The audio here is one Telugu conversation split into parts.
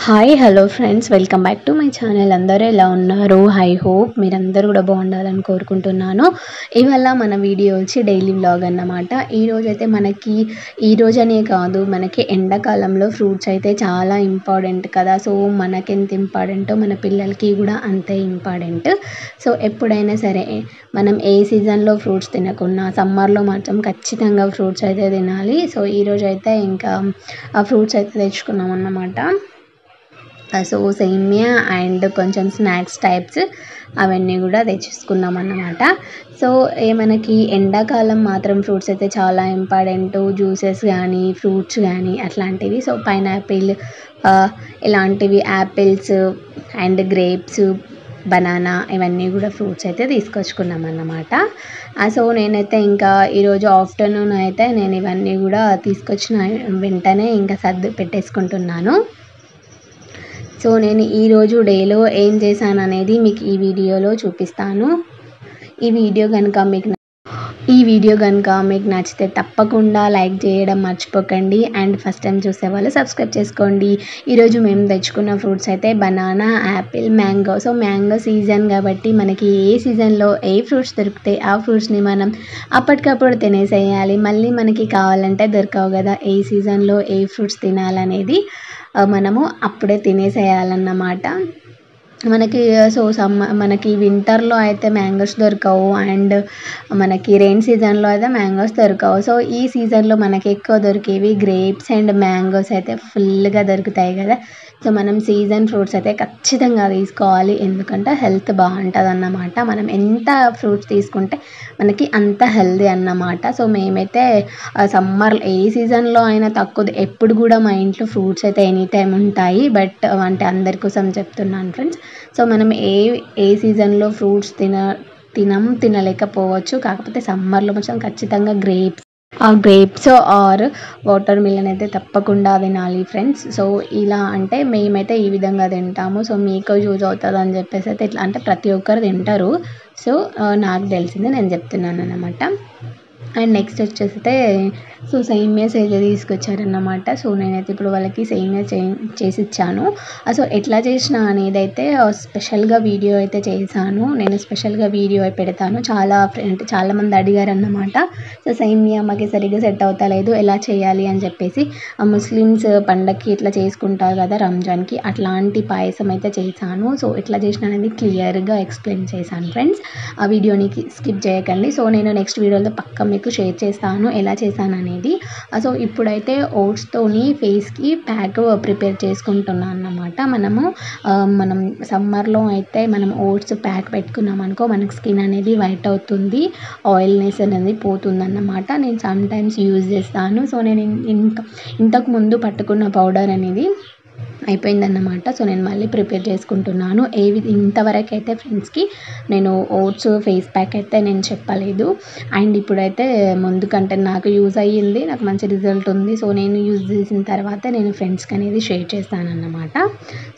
Hi hello friends, welcome back to my channel. అందరూ ఎలా ఉన్నారు? ఐ హోప్ మీరందరూ కూడా బాగుండాలని కోరుకుంటున్నాను. ఇవాళ మన వీడియో వచ్చి డైలీ వ్లాగ్ అన్నమాట. ఈరోజైతే మనకి ఈరోజనే కాదు, మనకి ఎండాకాలంలో ఫ్రూట్స్ అయితే చాలా ఇంపార్టెంట్ కదా. సో మనకి ఎంత ఇంపార్టెంటో మన పిల్లలకి కూడా అంతే ఇంపార్టెంట్. సో ఎప్పుడైనా సరే మనం ఏ సీజన్లో ఫ్రూట్స్ తినకున్నా సమ్మర్లో మాత్రం ఖచ్చితంగా ఫ్రూట్స్ అయితే తినాలి. సో ఈరోజు అయితే ఇంకా ఆ ఫ్రూట్స్ అయితే తెచ్చుకున్నాం అన్నమాట. సో సేమియా అండ్ కొంచెం స్నాక్స్ టైప్స్ అవన్నీ కూడా తెచ్చేసుకున్నాం అన్నమాట. సో మనకి ఎండాకాలం మాత్రం ఫ్రూట్స్ అయితే చాలా ఇంపార్టెంట్. జ్యూసెస్ కానీ ఫ్రూట్స్ కానీ అట్లాంటివి. సో పైనాపిల్ ఇలాంటివి, యాపిల్స్ అండ్ గ్రేప్స్, బనానా, ఇవన్నీ కూడా ఫ్రూట్స్ అయితే తీసుకొచ్చుకున్నాం అన్నమాట. సో నేనైతే ఇంకా ఈరోజు ఆఫ్టర్నూన్ అయితే నేను ఇవన్నీ కూడా తీసుకొచ్చిన వెంటనే ఇంకా సర్ది పెట్టేసుకుంటున్నాను. సో నేను ఈరోజు డేలో ఏం చేశాను అనేది మీకు ఈ వీడియోలో చూపిస్తాను. ఈ వీడియో కనుక మీకు నచ్చితే తప్పకుండా లైక్ చేయడం మర్చిపోకండి. అండ్ ఫస్ట్ టైం చూసే వాళ్ళు సబ్స్క్రైబ్ చేసుకోండి. ఈరోజు మేము తెచ్చుకున్న ఫ్రూట్స్ అయితే banana, Apple, mango. So mango season కాబట్టి మనకి ఏ సీజన్లో ఏ ఫ్రూట్స్ దొరికితే ఆ ఫ్రూట్స్ని మనం అప్పటికప్పుడు తినేసేయాలి. మళ్ళీ మనకి కావాలంటే దొరకవు కదా. ఏ సీజన్లో ఏ ఫ్రూట్స్ తినాలనేది మనము అప్పుడే తినేసేయాలన్నమాట. మనకి వింటర్లో అయితే మ్యాంగోస్ దొరకవు అండ్ మనకి రెయిన్ సీజన్లో అయితే మ్యాంగోస్ దొరకవు. సో ఈ సీజన్లో మనకి ఎక్కువ దొరికేవి గ్రేప్స్ అండ్ మ్యాంగోస్ అయితే ఫుల్గా దొరుకుతాయి కదా. సో మనం సీజన్ ఫ్రూట్స్ అయితే ఖచ్చితంగా తీసుకోవాలి, ఎందుకంటే హెల్త్ బాగుంటుంది అన్నమాట. మనం ఎంత ఫ్రూట్స్ తీసుకుంటే మనకి అంత హెల్దీ అన్నమాట. సో మేమైతే సమ్మర్ ఏ సీజన్లో అయినా తక్కువ, ఎప్పుడు కూడా మా ఇంట్లో ఫ్రూట్స్ అయితే ఎనీ టైం ఉంటాయి. బట్ అంటే అందరి కోసం చెప్తున్నాను ఫ్రెండ్స్. సో మనం ఏ సీజన్లో ఫ్రూట్స్ తినలేకపోవచ్చు. కాకపోతే సమ్మర్లో కొంచెం ఖచ్చితంగా గ్రేప్స్ ఆర్ వాటర్ మిలన్ అయితే తప్పకుండా తినాలి ఫ్రెండ్స్. సో ఇలా అంటే మేమైతే ఈ విధంగా తింటాము. సో మీకు యూజ్ అవుతుంది అని చెప్పేసి అయితే ఇట్లా అంటే ప్రతి ఒక్కరు తింటారు. సో నాకు తెలిసింది నేను చెప్తున్నాను అన్నమాట. అండ్ నెక్స్ట్ వచ్చేస్తే సో సేమియాస్ అయితే తీసుకొచ్చారన్నమాట. సో నేనైతే ఇప్పుడు వాళ్ళకి సేమియా చేసి ఇచ్చాను. సో ఎట్లా చేసిన అనేది అయితే స్పెషల్గా వీడియో అయితే చేశాను. నేను స్పెషల్గా వీడియో పెడతాను. చాలామంది అడిగారన్నమాట. సో సేమియా మాకు సరిగ్గా సెట్ అవుతలేదు, ఎలా చేయాలి అని చెప్పేసి. ముస్లిమ్స్ పండగకి ఇట్లా చేసుకుంటారు కదా, రంజాన్కి, అట్లాంటి పాయసం అయితే చేశాను. సో ఎట్లా చేసిన అనేది క్లియర్గా ఎక్స్ప్లెయిన్ చేశాను ఫ్రెండ్స్. ఆ వీడియోని స్కిప్ చేయకండి. సో నేను నెక్స్ట్ వీడియోలో పక్క మీకు షేర్ చేస్తాను ఎలా చేశాను అనేది. సో ఇప్పుడైతే ఓట్స్తోని ఫేస్కి ప్యాక్ ప్రిపేర్ చేసుకుంటున్నాను అన్నమాట. మనం సమ్మర్లో అయితే మనం ఓట్స్ ప్యాక్ పెట్టుకున్నాం అనుకో, మనకి స్కిన్ అనేది వైట్ అవుతుంది, ఆయిల్నెస్ అనేది పోతుంది అన్నమాట. నేను సమ్ టైమ్స్ యూజ్ చేస్తాను. సో నేను ఇంతకు ముందు పట్టుకున్న పౌడర్ అనేది అయిపోయిందన్నమాట. సో నేను మళ్ళీ ప్రిపేర్ చేసుకుంటున్నాను. ఇంతవరకు అయితే ఫ్రెండ్స్కి నేను ఓట్స్ ఫేస్ ప్యాక్ అయితే నేను చెప్పలేదు. అండ్ ఇప్పుడైతే ముందు కంటే నాకు యూజ్ అయ్యింది, నాకు మంచి రిజల్ట్ ఉంది. సో నేను యూజ్ చేసిన తర్వాత నేను ఫ్రెండ్స్కి అనేది షేర్ చేస్తాను అన్నమాట.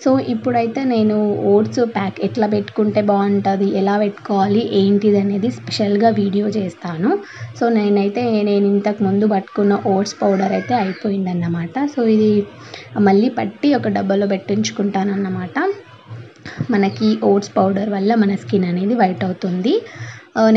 సో ఇప్పుడైతే నేను ఓట్స్ ప్యాక్ ఎట్లా పెట్టుకుంటే బాగుంటుంది, ఎలా పెట్టుకోవాలి ఏంటిది అనేది స్పెషల్గా వీడియో చేస్తాను. సో నేను ఇంతకు ముందు పట్టుకున్న ఓట్స్ పౌడర్ అయితే అయిపోయిందన్నమాట. సో ఇది మళ్ళీ పట్టి ఒక డబ్బాలో పెట్టించుకుంటాను అన్నమాట. మనకి ఓట్స్ పౌడర్ వల్ల మన స్కిన్ అనేది వైట్ అవుతుంది.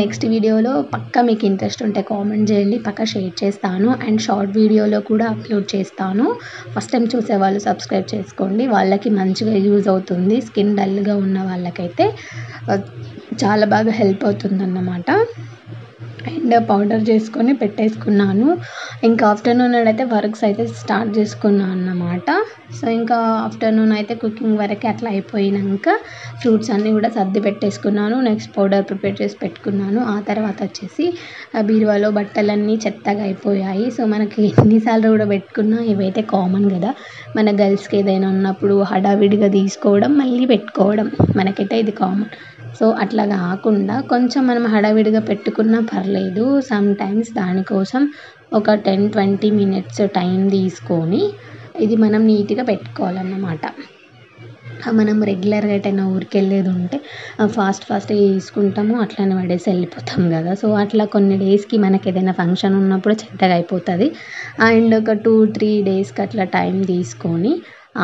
నెక్స్ట్ వీడియోలో పక్కా మీకు ఇంట్రెస్ట్ ఉంటే కామెంట్ చేయండి, పక్కా షేర్ చేస్తాను. అండ్ షార్ట్ వీడియోలో కూడా అప్లోడ్ చేస్తాను. ఫస్ట్ టైం చూసే వాళ్ళు సబ్స్క్రైబ్ చేసుకోండి, వాళ్ళకి మంచిగా యూజ్ అవుతుంది. స్కిన్ డల్గా ఉన్న వాళ్ళకైతే చాలా బాగా హెల్ప్ అవుతుందన్నమాట. అండ్ పౌడర్ చేసుకొని పెట్టేసుకున్నాను. ఇంకా ఆఫ్టర్నూన్ అయితే వర్క్స్ అయితే స్టార్ట్ చేసుకున్నాను అన్నమాట. సో ఇంకా ఆఫ్టర్నూన్ అయితే కుకింగ్ వరకు అట్లా అయిపోయినాక ఫ్రూట్స్ అన్నీ కూడా సర్ది పెట్టేసుకున్నాను. నెక్స్ట్ పౌడర్ ప్రిపేర్ చేసి పెట్టుకున్నాను. ఆ తర్వాత వచ్చేసి బీరువాలో బట్టలన్నీ చెత్తగా అయిపోయాయి. సో మనకి ఎన్నిసార్లు కూడా పెట్టుకున్నా ఇవైతే కామన్ కదా, మన గర్ల్స్కి ఏదైనా ఉన్నప్పుడు హడావిడిగా తీసుకోవడం మళ్ళీ పెట్టుకోవడం, మనకైతే ఇది కామన్. సో అట్లా కాకుండా కొంచెం మనం హడావిడిగా పెట్టుకున్నా పర్లేదు. సమ్ టైమ్స్ దానికోసం ఒక 10-20 మినిట్స్ టైం తీసుకొని ఇది మనం నీట్గా పెట్టుకోవాలన్నమాట. మనం రెగ్యులర్గా ఎటైనా ఊరికి వెళ్ళేది ఉంటే ఫాస్ట్గా తీసుకుంటాము, అట్లనే పడేసి వెళ్ళిపోతాం కదా. సో అట్లా కొన్ని డేస్కి మనకి ఏదైనా ఫంక్షన్ ఉన్నప్పుడు చెత్తగా అయిపోతుంది. అండ్ ఒక 2-3 డేస్కి అట్లా టైం తీసుకొని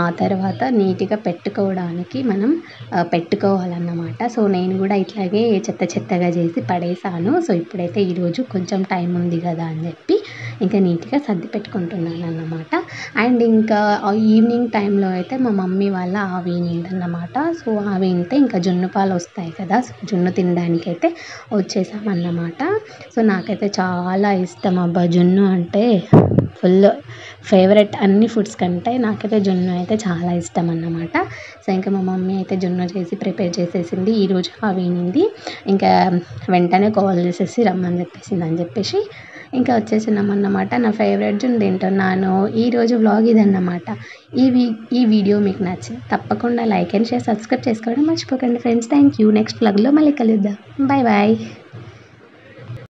ఆ తర్వాత నీట్గా పెట్టుకోవడానికి మనం పెట్టుకోవాలన్నమాట. సో నేను కూడా ఇట్లాగే చెత్త చెత్తగా చేసి పడేసాను. సో ఇప్పుడైతే ఈరోజు కొంచెం టైం ఉంది కదా అని చెప్పి ఇంకా నీట్గా సర్ది పెట్టుకుంటున్నాను అన్నమాట. అండ్ ఇంకా ఈవినింగ్ టైంలో అయితే మా మమ్మీ వాళ్ళ ఆవు ఈనిందన్నమాట. సో ఆవు ఈనితే ఇంకా జున్ను పాలు వస్తాయి కదా, సో జున్ను తినడానికైతే వచ్చేసామన్నమాట. సో నాకైతే చాలా ఇష్టం అబ్బా జున్ను అంటే, ఫుల్ ఫేవరెట్. అన్ని ఫుడ్స్ కంటే నాకైతే జున్ను అయితే చాలా ఇష్టం అన్నమాట. సో ఇంకా మా మమ్మీ అయితే జున్ను చేసి ప్రిపేర్ చేసేసింది. ఈరోజు ఈనింది. ఇంకా వెంటనే కాల్ చేసేసి రమ్మని చెప్పేసింది అని చెప్పేసి ఇంకా వచ్చేసినామన్నమాట. నా ఫేవరెట్ జున్ను తింటున్నాను. ఈరోజు వ్లాగ్ ఇదన్నమాట. ఈ వీడియో మీకు నచ్చింది తప్పకుండా లైక్ అండ్ షేర్, సబ్స్క్రైబ్ చేసుకోవడం మర్చిపోకండి ఫ్రెండ్స్. Thank you. నెక్స్ట్ వ్లాగ్లో మళ్ళీ కలుద్దాం. Bye bye.